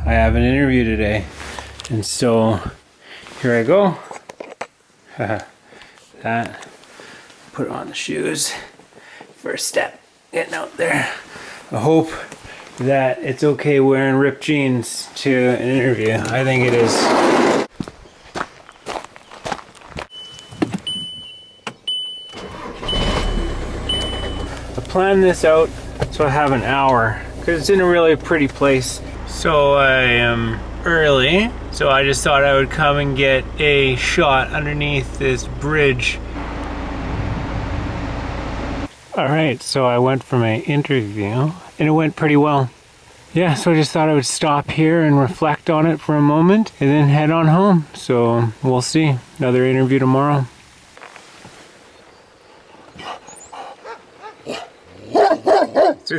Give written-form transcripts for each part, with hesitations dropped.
I have an interview today. And so here I go. That. Put on the shoes. First step, getting out there. I hope that it's okay wearing ripped jeans to an interview. I think it is. I planned this out so I have an hour because it's in a really pretty place. So I am early, so I just thought I would come and get a shot underneath this bridge. Alright, so I went for my interview and it went pretty well. Yeah, so I just thought I would stop here and reflect on it for a moment and then head on home. So we'll see. Another interview tomorrow. So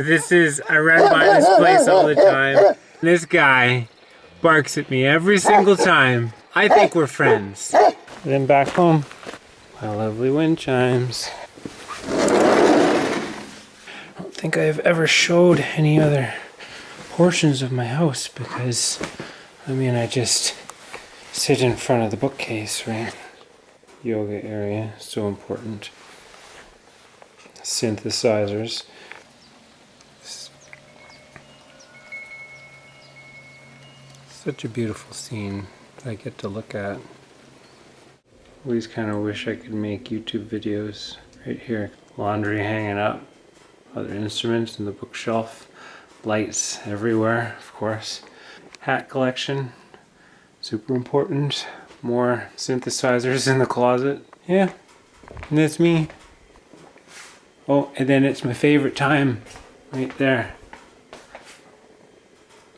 I run by this place all the time. This guy barks at me every single time. I think we're friends. And then back home, my lovely wind chimes. I don't think I've ever showed any other portions of my house because, I just sit in front of the bookcase, right? Yoga area, so important. Synthesizers. Such a beautiful scene that I get to look at. Always kind of wish I could make YouTube videos right here. Laundry hanging up, other instruments in the bookshelf, lights everywhere, of course. Hat collection, super important. More synthesizers in the closet. Yeah, and that's me. Oh, and then it's my favorite time right there.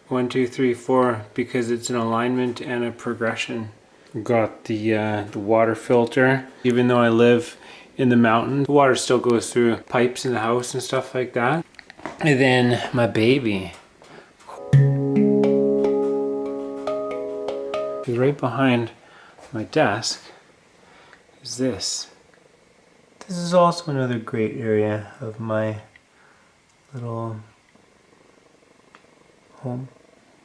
1, 2, 3, 4, because it's an alignment and a progression. Got the water filter. Even though I live in the mountains, the water still goes through pipes in the house and stuff like that. And then my baby. Right behind my desk is this. This is also another great area of my little home.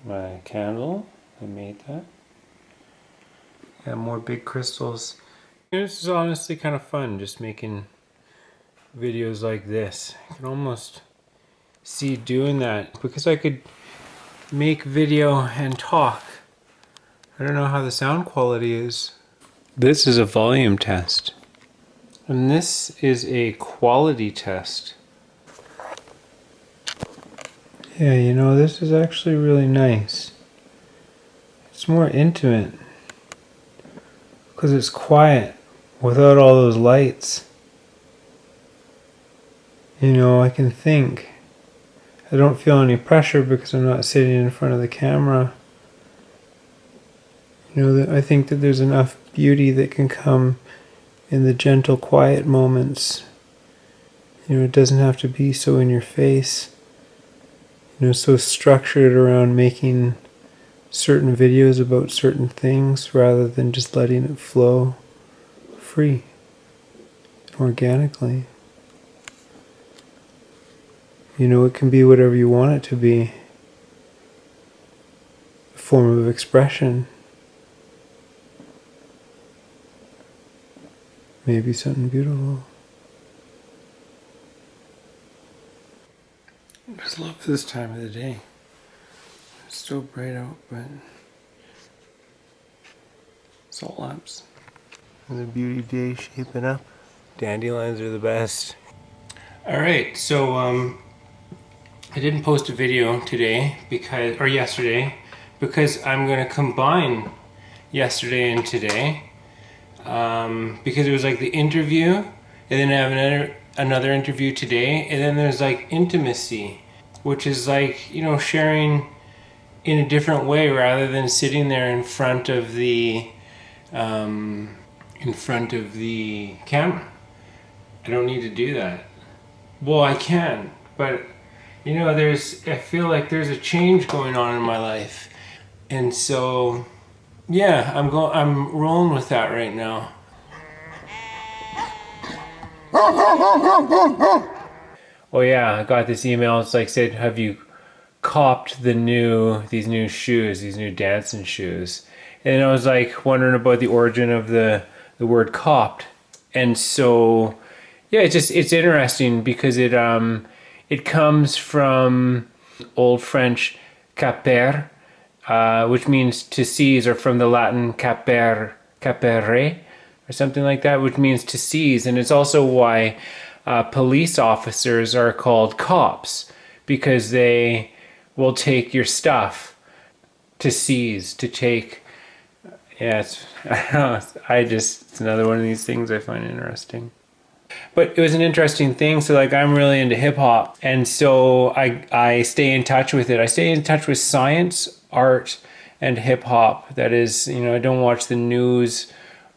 My candle, I made that. Got more big crystals. This is honestly kind of fun, just making videos like this. I can almost see doing that because I could make video and talk. I don't know how the sound quality is. This is a volume test. And this is a quality test. Yeah, you know, this is actually really nice. It's more intimate because it's quiet without all those lights. You know, I can think. I don't feel any pressure because I'm not sitting in front of the camera. You know, I think that there's enough beauty that can come in the gentle, quiet moments. You know, it doesn't have to be so in your face. You know, so structured around making certain videos about certain things rather than just letting it flow free, organically. You know, it can be whatever you want it to be. A form of expression. Maybe something beautiful. I just love this time of the day. It's still bright out, but salt lamps. And the beauty day shaping up. Dandelions are the best. Alright, so I didn't post a video today or yesterday because I'm gonna combine yesterday and today. Because it was like the interview, and then I have another interview today, and then there's like intimacy, which is like, you know, sharing in a different way rather than sitting there in front of the camera. I don't need to do that. Well, I can, but you know, I feel like there's a change going on in my life, and so yeah, I'm rolling with that right now. Oh yeah, I got this email. It's like said, have you copped these new shoes, these new dancing shoes. And I was like wondering about the origin of the word copped. And so, yeah, it's interesting because it comes from Old French caper, which means to seize, or from the Latin capere, or something like that, which means to seize. And it's also why police officers are called cops, because they will take your stuff, to seize, to take. Yeah, it's another one of these things I find interesting. But it was an interesting thing. So like, I'm really into hip hop, and so I stay in touch with it. I stay in touch with science, art, and hip hop. That is, I don't watch the news.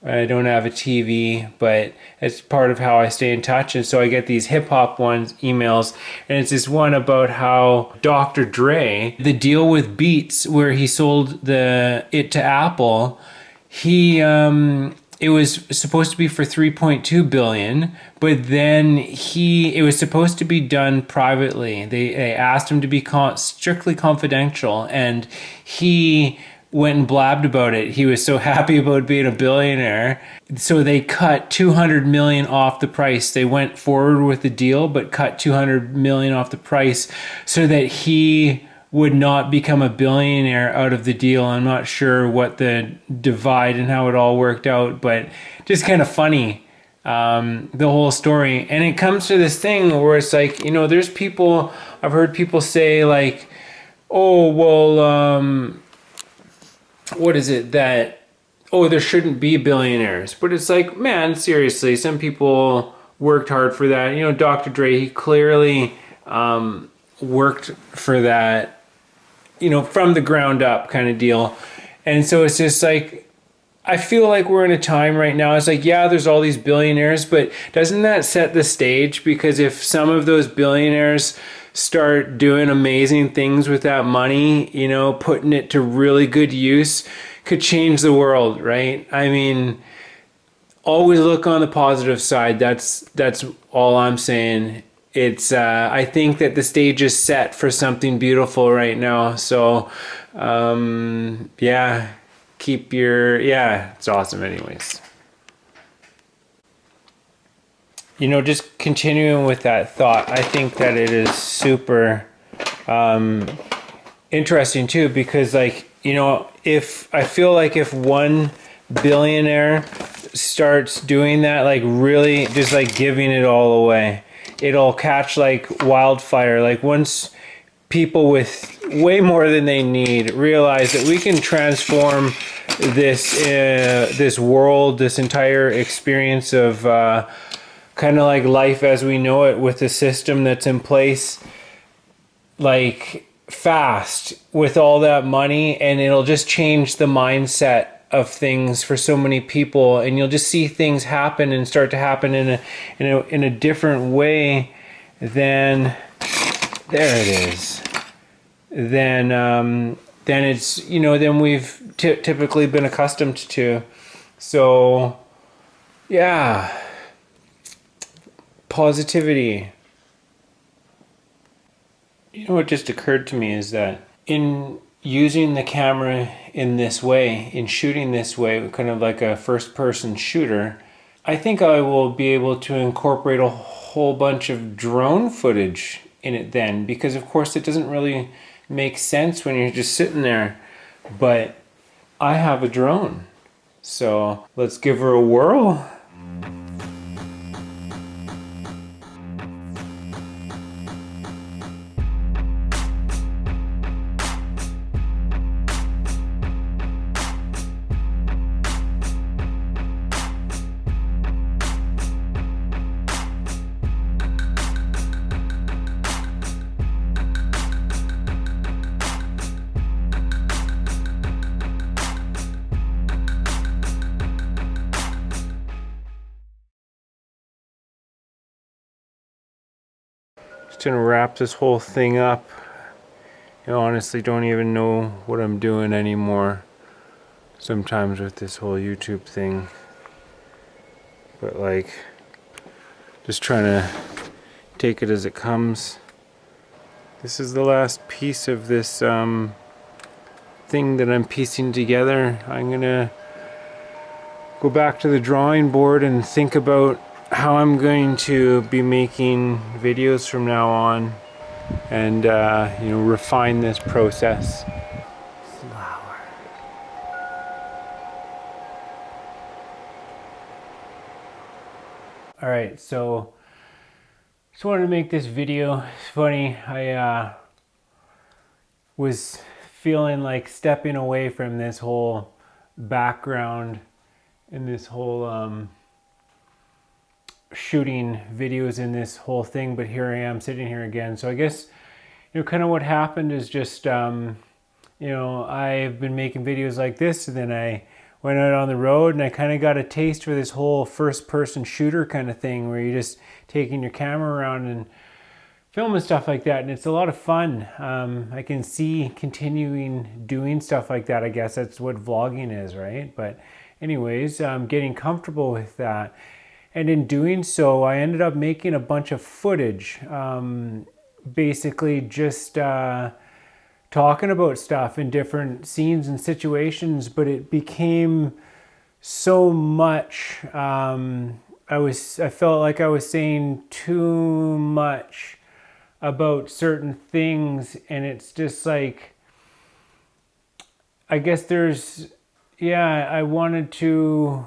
I don't have a TV, but it's part of how I stay in touch. And so I get these hip hop emails, and it's this one about how Dr. Dre, the deal with Beats, where he sold it to Apple, it was supposed to be for 3.2 billion, but then it was supposed to be done privately. They asked him to be strictly confidential, and he went and blabbed about it. He was so happy about being a billionaire. So they cut 200 million off the price. They went forward with the deal, but cut 200 million off the price so that he would not become a billionaire out of the deal. I'm not sure what the divide and how it all worked out, but just kind of funny, the whole story. And it comes to this thing where it's like, there's people, I've heard people say like, oh, well, what is it that, there shouldn't be billionaires. But it's like, man, seriously, some people worked hard for that. Dr. Dre, he clearly worked for that, from the ground up kind of deal. And so it's just like, I feel like we're in a time right now. It's like, yeah, there's all these billionaires, but doesn't that set the stage? Because if some of those billionaires start doing amazing things with that money, putting it to really good use, could change the world, right? I mean, always look on the positive side. That's all I'm saying. It's I think that the stage is set for something beautiful right now. So yeah, it's awesome anyways. Just continuing with that thought, I think that it is super interesting too, because if I feel like if one billionaire starts doing that, like really just like giving it all away, it'll catch like wildfire. Like once people with way more than they need realize that we can transform this world, this entire experience of kind of like life as we know it, with the system that's in place, like fast, with all that money, and it'll just change the mindset of things for so many people, and you'll just see things happen and start to happen in a different way than there it is. Then it's than we've typically been accustomed to. So yeah, positivity. What just occurred to me is that in using the camera in this way, in shooting this way, kind of like a first-person shooter, I think I will be able to incorporate a whole bunch of drone footage in it then, because of course it doesn't really make sense when you're just sitting there, but I have a drone, so let's give her a whirl. Gonna wrap this whole thing up. Honestly don't even know what I'm doing anymore sometimes with this whole YouTube thing, but just trying to take it as it comes. This is the last piece of this thing that I'm piecing together. I'm gonna go back to the drawing board and think about how I'm going to be making videos from now on, and refine this process. Flower. All right, so just wanted to make this video. It's funny, I was feeling like stepping away from this whole background and this whole shooting videos in this whole thing, but here I am sitting here again. So I guess kind of what happened is just I've been making videos like this, and then I went out on the road and I kind of got a taste for this whole first person shooter kind of thing, where you're just taking your camera around and filming stuff like that, and it's a lot of fun. I can see continuing doing stuff like that. I guess that's what vlogging is, right? But anyways, getting comfortable with that, and in doing so I ended up making a bunch of footage, basically just talking about stuff in different scenes and situations, but it became so much. I felt like I was saying too much about certain things, and it's just like, I guess I wanted to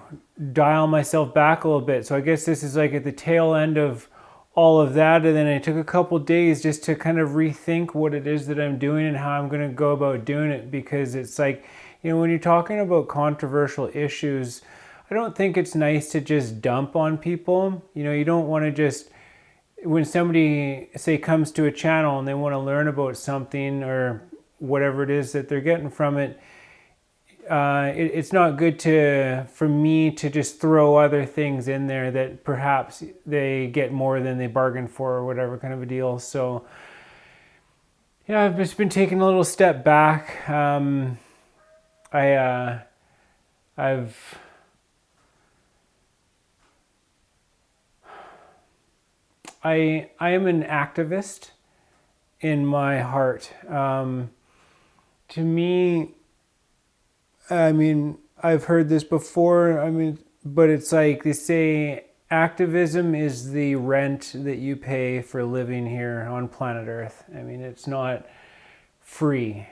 dial myself back a little bit. So I guess this is like at the tail end of all of that, and then I took a couple days just to kind of rethink what it is that I'm doing and how I'm going to go about doing it, because it's like, when you're talking about controversial issues, I don't think it's nice to just dump on people. You don't want to just, when somebody, say, comes to a channel and they want to learn about something or whatever it is that they're getting from it, it's not good for me to just throw other things in there that perhaps they get more than they bargained for, or whatever kind of a deal. So I've just been taking a little step back. I am an activist in my heart. To me, I've heard this before, but it's like they say activism is the rent that you pay for living here on planet Earth. It's not free.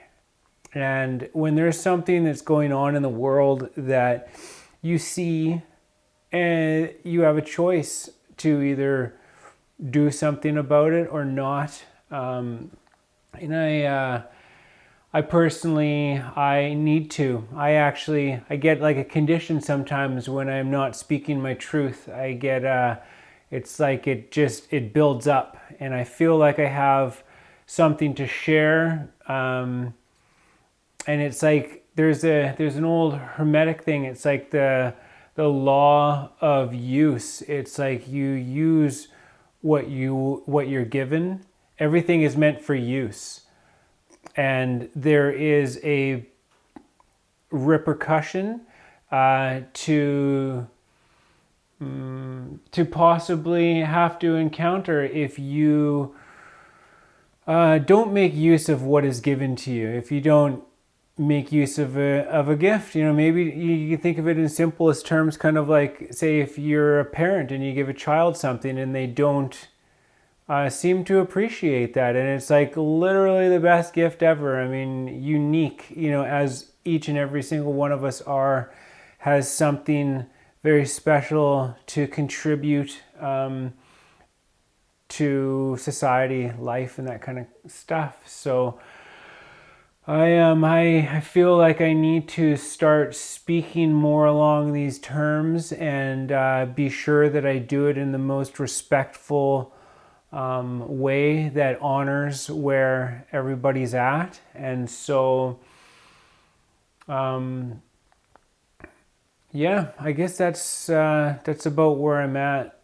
And when there's something that's going on in the world that you see, and you have a choice to either do something about it or not. I personally, I need to. I get like a condition sometimes when I'm not speaking my truth. I get, it's like it builds up, and I feel like I have something to share. And it's like, there's an old Hermetic thing. It's like the law of use. It's like you use what you're given. Everything is meant for use, and there is a repercussion to possibly have to encounter if you don't make use of what is given to you. If you don't make use of a gift, maybe you can think of it in simplest terms, kind of like, say, if you're a parent and you give a child something and they don't seem to appreciate that, and it's like literally the best gift ever. Unique, as each and every single one of us has something very special to contribute to society, life, and that kind of stuff. So I feel like I need to start speaking more along these terms, and be sure that I do it in the most respectful way that honors where everybody's at. And so I guess that's about where I'm at.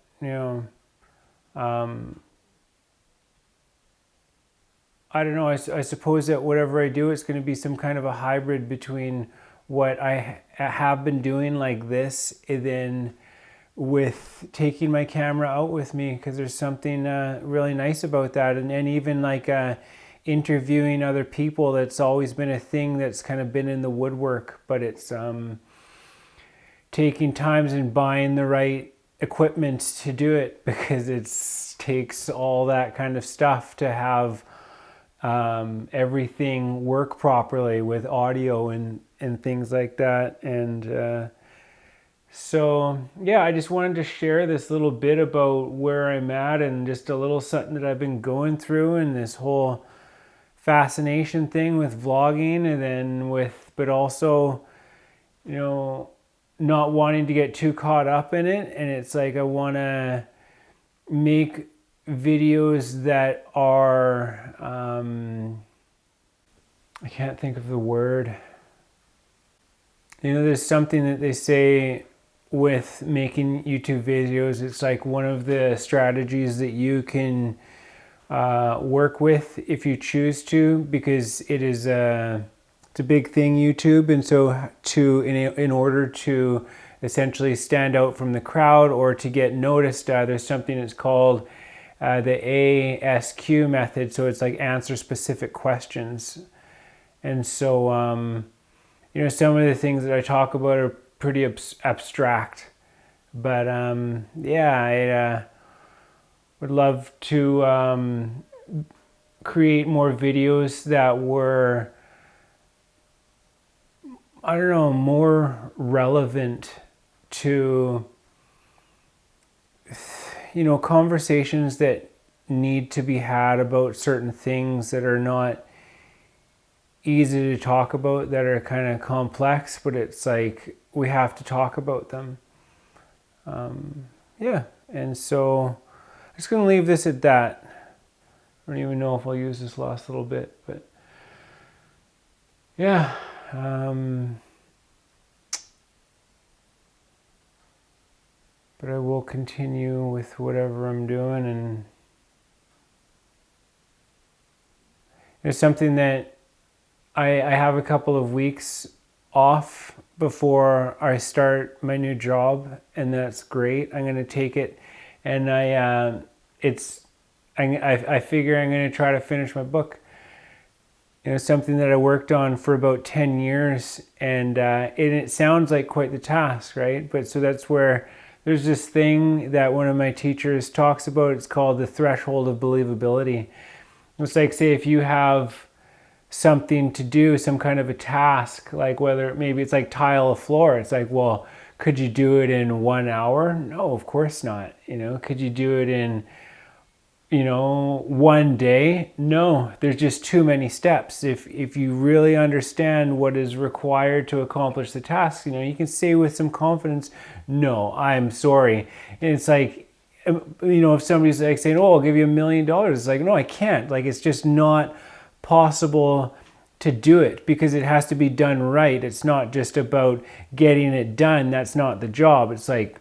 I don't know, I suppose that whatever I do, it's going to be some kind of a hybrid between what I have been doing like this, and then with taking my camera out with me, because there's something really nice about that. And even like interviewing other people. That's always been a thing that's kind of been in the woodwork, but it's taking times and buying the right equipment to do it, because it takes all that kind of stuff to have everything work properly with audio and things like that. And so yeah, I just wanted to share this little bit about where I'm at, and just a little something that I've been going through, and this whole fascination thing with vlogging, and then but also, not wanting to get too caught up in it. And it's like, I want to make videos that are, I can't think of the word. There's something that they say with making YouTube videos. It's like one of the strategies that you can work with if you choose to, because it's a big thing, YouTube. And so in order to essentially stand out from the crowd or to get noticed, there's something that's called the ASQ method. So it's like answer specific questions. And so some of the things that I talk about are pretty abstract, but I would love to create more videos that were, more relevant to, conversations that need to be had about certain things that are not easy to talk about, that are kind of complex, but it's like we have to talk about them. And so I'm just going to leave this at that. I don't even know if I'll use this last little bit, but yeah. But I will continue with whatever I'm doing, and it's something that I have a couple of weeks off before I start my new job, and that's great. I'm going to take it, and I figure I'm going to try to finish my book. Something that I worked on for about 10 years, and it sounds like quite the task, right? But so that's where there's this thing that one of my teachers talks about. It's called the threshold of believability. It's like, say, if you have something to do, some kind of a task, like whether maybe it's like tile a floor. It's like, well, could you do it in 1 hour? No, of course not. Could you do it in, 1 day? No, there's just too many steps. If you really understand what is required to accomplish the task, you can say with some confidence, no, I'm sorry. And it's like, if somebody's like saying, oh, I'll give you $1 million. It's like, no, I can't. Like, it's just not possible to do it, because it has to be done right. It's not just about getting it done. That's not the job. It's like,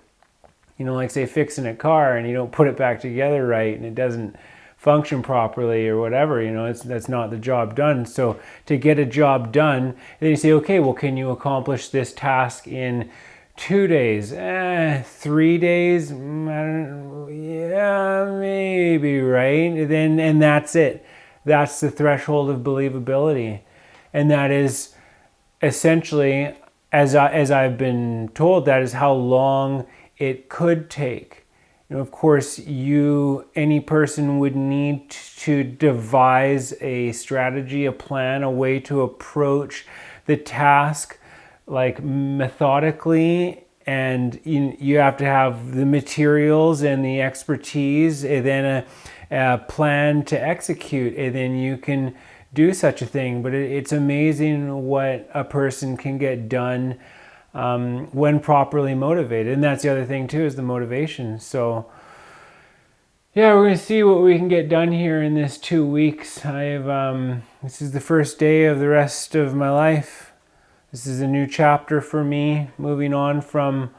like say fixing a car, and you don't put it back together right, and it doesn't function properly or whatever, that's not the job done. So to get a job done, then you say, okay, well, can you accomplish this task in 2 days? 3 days? I don't know. Yeah, maybe, right? And that's it. That's the threshold of believability. And that is essentially, as I've been told, that is how long it could take. Of course, any person would need to devise a strategy, a plan, a way to approach the task, like methodically, and you have to have the materials and the expertise, and then a plan to execute, and then you can do such a thing. But it's amazing what a person can get done when properly motivated. And that's the other thing too, is the motivation. So yeah, we're going to see what we can get done here in this 2 weeks. This is the first day of the rest of my life. This is a new chapter for me, moving on from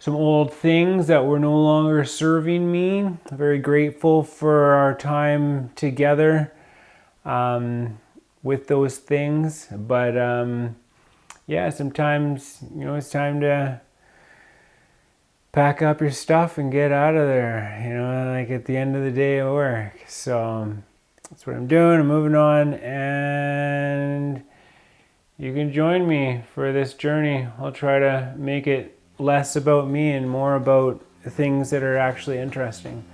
some old things that were no longer serving me. I'm very grateful for our time together with those things. But yeah, sometimes, it's time to pack up your stuff and get out of there, like at the end of the day at work. So that's what I'm doing. I'm moving on, and you can join me for this journey. I'll try to make it less about me and more about things that are actually interesting.